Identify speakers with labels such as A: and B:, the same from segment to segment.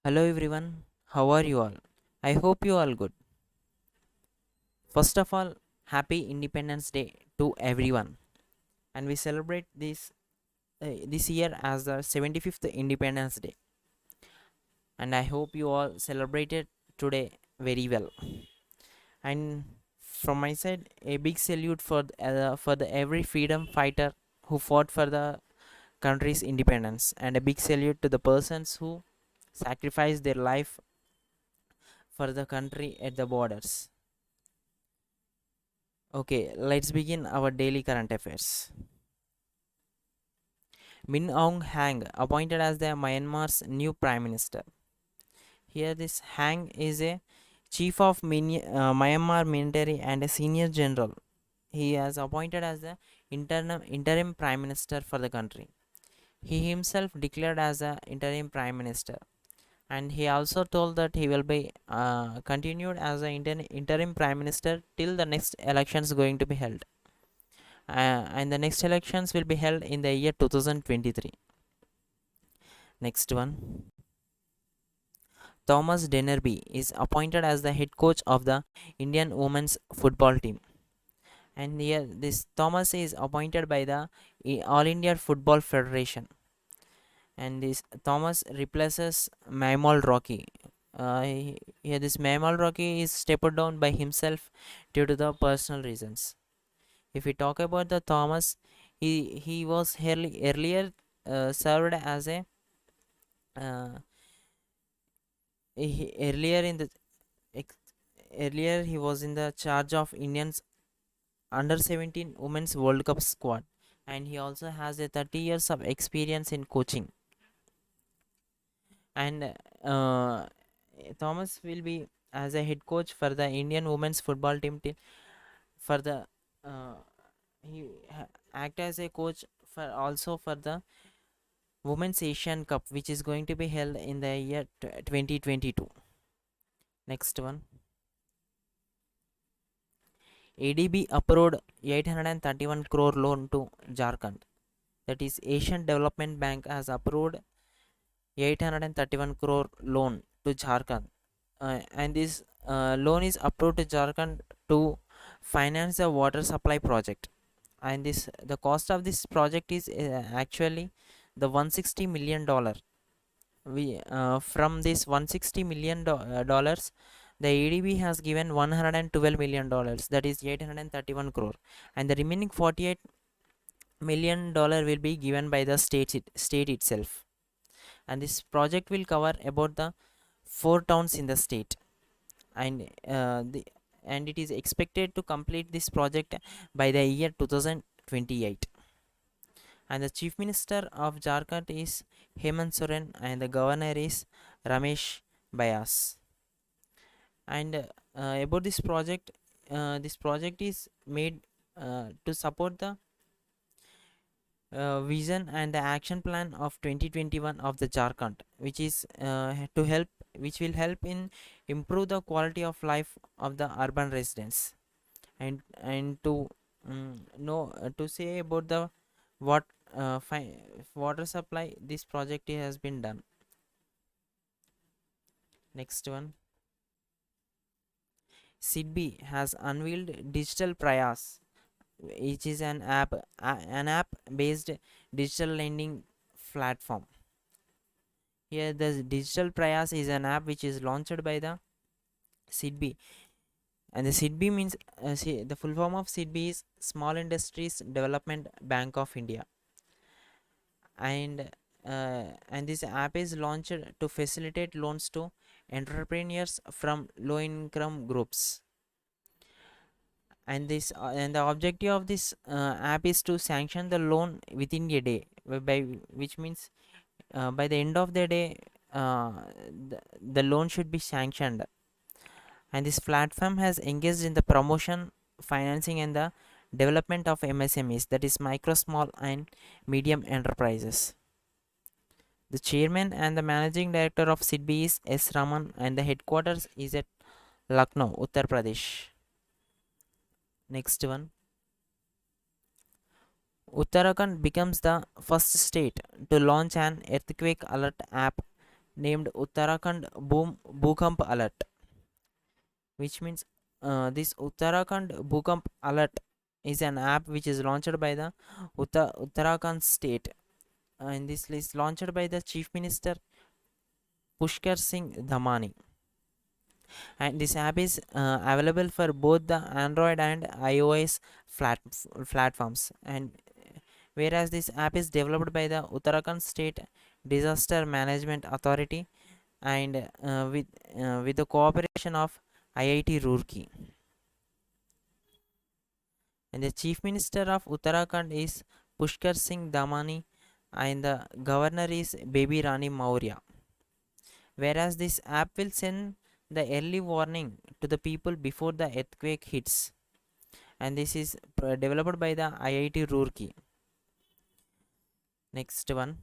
A: Hello everyone, how are you all? I hope you all good. First of all, happy Independence Day to everyone. And we celebrate this year as the 75th Independence Day. And I hope you all celebrated today very well. And from my side, a big salute for the every freedom fighter who fought for the country's independence, and a big salute to the persons who sacrificed their life for the country at the borders. Okay, let's begin our daily current affairs. Min Aung Hlaing appointed as the Myanmar's new prime minister. Here, this Hang is a chief of Myanmar military and a senior general. He is appointed as the interim prime minister for the country. He himself declared as the interim prime minister, and he also told that he will be continued as the interim prime minister till the next elections going to be held. And the next elections will be held in the year 2023. Next one, Thomas Dennerby is appointed as the head coach of the Indian women's football team. And here, this Thomas is appointed by the All India Football Federation. And this Thomas replaces Maimal Rocky. Here, this Maimal Rocky is stepped down by himself due to the personal reasons. If we talk about the Thomas, he was earlier served as a uh, he, earlier in the ex- earlier he was in the charge of Indians under 17 women's World Cup squad, and he also has a 30 years of experience in coaching. And Thomas will be as a head coach for the Indian women's football team for the uh, he act as a coach for also for the Women's Asian Cup, which is going to be held in the year 2022. Next one, ADB approved 831 crore loan to Jharkhand. That is, Asian Development Bank has approved 831 crore loan to Jharkhand, and this loan is approved to Jharkhand to finance the water supply project. And this the cost of this project is actually the 160 million dollar. We From this 160 million dollars, the ADB has given 112 million dollars, that is 831 crore, and the remaining 48 million dollar will be given by the state itself. And this project will cover about the four towns in the state, and it is expected to complete this project by the year 2028. And the chief minister of Jharkhand is Hemant Soren, and the governor is Ramesh Bayas. And about this project is made to support the vision and the action plan of 2021 of the Jharkhand, which is which will help in improve the quality of life of the urban residents. And to know to say about the what water supply, this project has been done. Next one, SIDBI has unveiled Digital Prayas, which is an app based digital lending platform. Here, the Digital Prayas is an app which is launched by the SIDBI, and the SIDBI means the full form of SIDBI is Small Industries Development Bank of India. And this app is launched to facilitate loans to entrepreneurs from low income groups. And the objective of this app is to sanction the loan within a day, by which means by the end of the day, the loan should be sanctioned. And this platform has engaged in the promotion, financing, and the development of MSMEs, that is micro, small, and medium enterprises. The chairman and the managing director of SIDBI is S. Raman, and the headquarters is at Lucknow, Uttar Pradesh. Next one, Uttarakhand becomes the first state to launch an earthquake alert app named Uttarakhand Bhukamp Alert, which means this Uttarakhand Bhukamp Alert is an app which is launched by the Uttarakhand state, and this is launched by the Chief Minister Pushkar Singh Dhamani. And this app is available for both the Android and iOS platforms. And whereas this app is developed by the Uttarakhand State Disaster Management Authority and with the cooperation of IIT Roorkee. And the Chief Minister of Uttarakhand is Pushkar Singh Dhamani, and the governor is Baby Rani Maurya. Whereas this app will send the early warning to the people before the earthquake hits, and this is developed by the IIT Roorkee. Next one,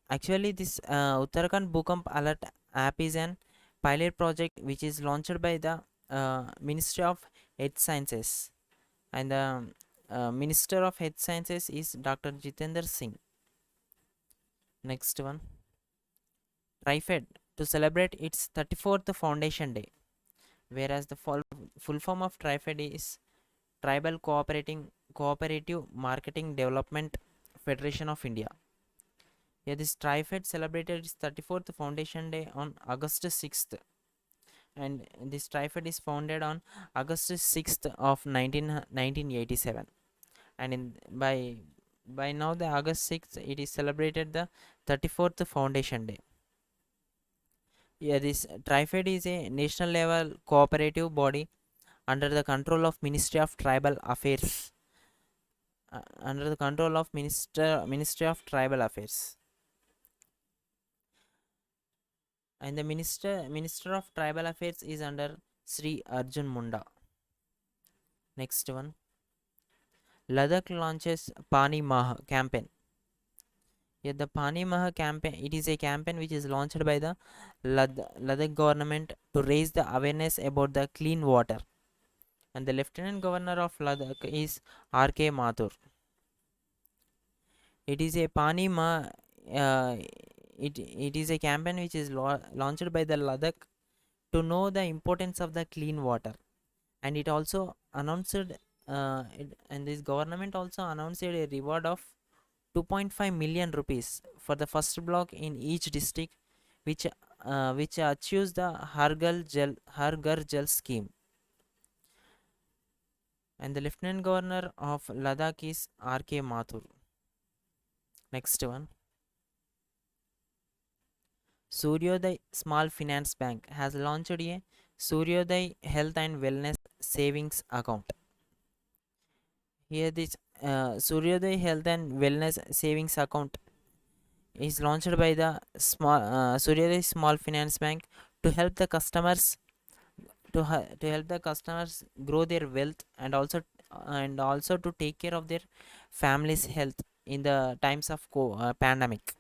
A: actually this Uttarakhand Bhukamp Alert app is an pilot project which is launched by the Ministry of Health Sciences, and the Minister of Health Sciences is Dr. Jitendra Singh. Next one, TriFed to celebrate its 34th Foundation Day, whereas the full form of TriFed is Tribal Cooperative Marketing Development Federation of India. Yeah, this TriFed celebrated its 34th Foundation Day on August 6th, and this TriFed is founded on August 6th of 1987, and by now the August 6th it is celebrated the 34th Foundation Day. Yeah, this TriFed is a national level cooperative body under the control of Ministry of Tribal Affairs, under the control of Ministry of Tribal Affairs, and the Minister of Tribal Affairs is under Sri Arjun Munda. Next one, Ladakh launches Pani Maha campaign. Yeah, the Pani Maha campaign, it is a campaign which is launched by the Ladakh government to raise the awareness about the clean water, and the Lieutenant Governor of Ladakh is R.K. Mathur. It is a Pani Maha. It is a campaign which is launched by the Ladakh to know the importance of the clean water, and it also announced and this government also announced a reward of 2.5 million rupees for the first block in each district which achieves the Har Ghar Jal scheme, and the Lieutenant Governor of Ladakh is R.K. Mathur. Next one, Suryoday Small Finance Bank has launched a Suryoday Health and Wellness Savings Account. Here, this Suryoday Health and Wellness Savings Account is launched by the Suryoday Small Finance Bank to help the customers to help the customers grow their wealth, and also to take care of their family's health in the times of pandemic,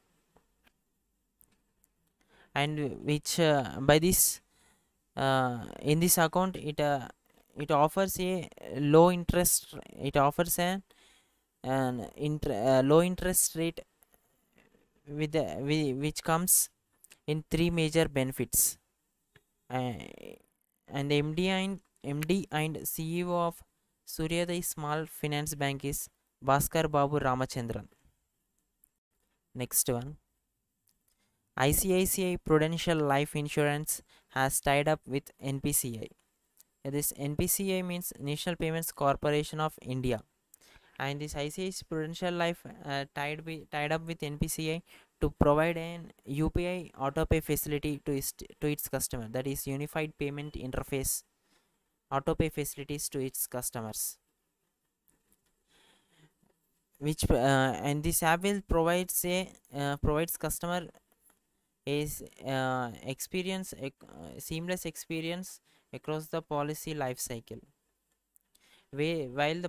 A: and which by this in this account it offers a low interest it offers low interest rate which comes in three major benefits, uh, and MD and CEO of Suryoday Small Finance Bank is Bhaskar Babu Ramachandran. Next one, ICICI Prudential Life Insurance has tied up with NPCI. This NPCI means National Payments Corporation of India, and this ICICI Prudential Life tied up with NPCI to provide an UPI autopay facility to its customer, that is Unified Payment Interface autopay facilities to its customers, which and this app will provides customer is seamless experience across the policy life cycle. While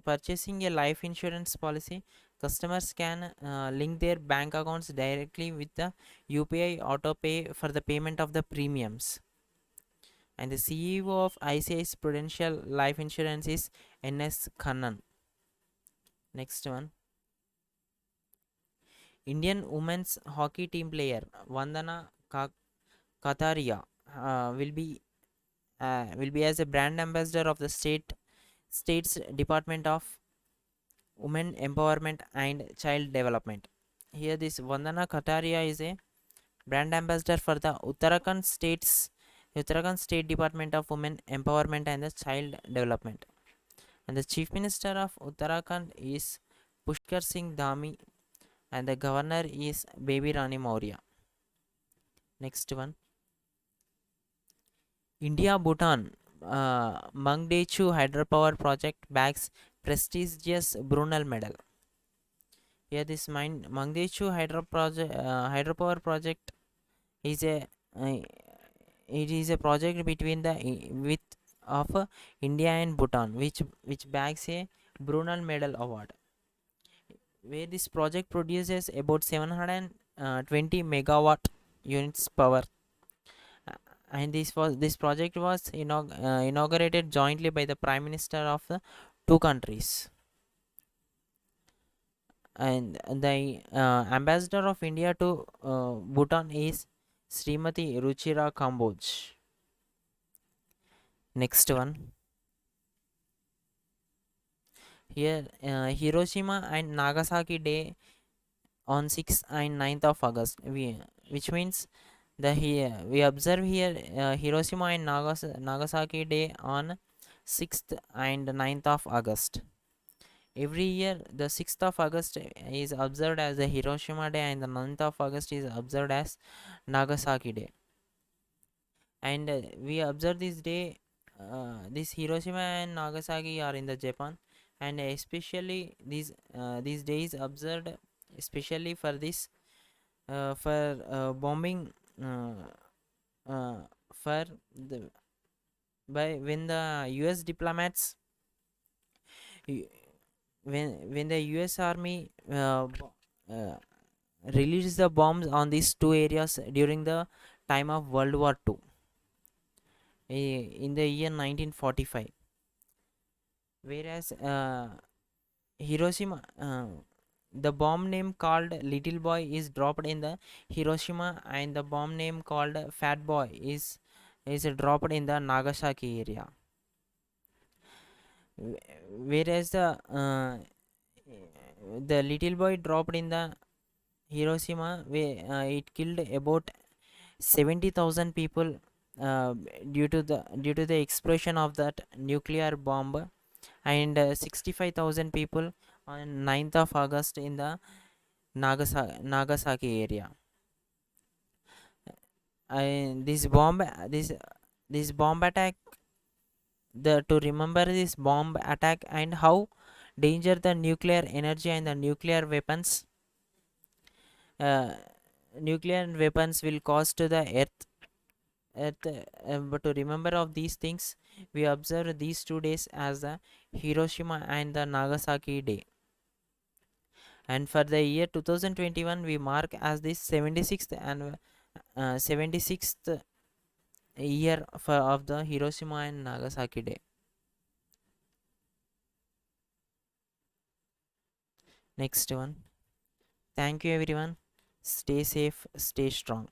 A: purchasing a life insurance policy, customers can link their bank accounts directly with the UPI autopay for the payment of the premiums. And the CEO of ICICI Prudential Life Insurance is NS Khannan. Next one, Indian women's hockey team player Vandana Kataria will be as a brand ambassador of the state's Department of Women Empowerment and Child Development. Here, this Vandana Kataria is a brand ambassador for the Uttarakhand State Department of Women Empowerment and the Child Development. And the Chief Minister of Uttarakhand is Pushkar Singh Dhami, and the Governor is Baby Rani Maurya. Next one, India Bhutan Mangdechu Hydropower Project bags prestigious Brunel Medal. Here, this Mangdechu Hydropower Project is a uh, it is a project between the with of India and Bhutan, which bags a Brunel Medal award, where this project produces about 720 megawatt units power. And this project was inaugurated jointly by the Prime Minister of the two countries. And the ambassador of India to Bhutan is Srimati Ruchira Kamboj. Next one, here Hiroshima and Nagasaki Day on 6th and 9th of August, which means we observe here Hiroshima and Nagasaki Day on 6th and 9th of August. Every year, the 6th of August is observed as the Hiroshima Day, and the 9th of August is observed as Nagasaki Day. And we observe this day, this Hiroshima and Nagasaki are in the Japan, and especially these days observed especially for this for bombing uh, for the by when the US diplomats when the US Army released the bombs on these two areas during the time of World War II in the year 1945. Whereas Hiroshima, the bomb name called Little Boy is dropped in the Hiroshima, and the bomb name called Fat Boy is dropped in the Nagasaki area. Whereas the little boy dropped in the Hiroshima, it killed about 70,000 people due to the explosion of that nuclear bomb, and 65,000 people on 9th of August in the Nagasaki area. And this bomb attack, the to remember this bomb attack and how danger the nuclear energy and the uh, nuclear weapons will cause to the earth. But to remember of these things, we observe these 2 days as the Hiroshima and the Nagasaki Day. And for the year 2021, we mark as this 76th and 76th year of the Hiroshima and Nagasaki Day. Next one. Thank you everyone. Stay safe, stay strong.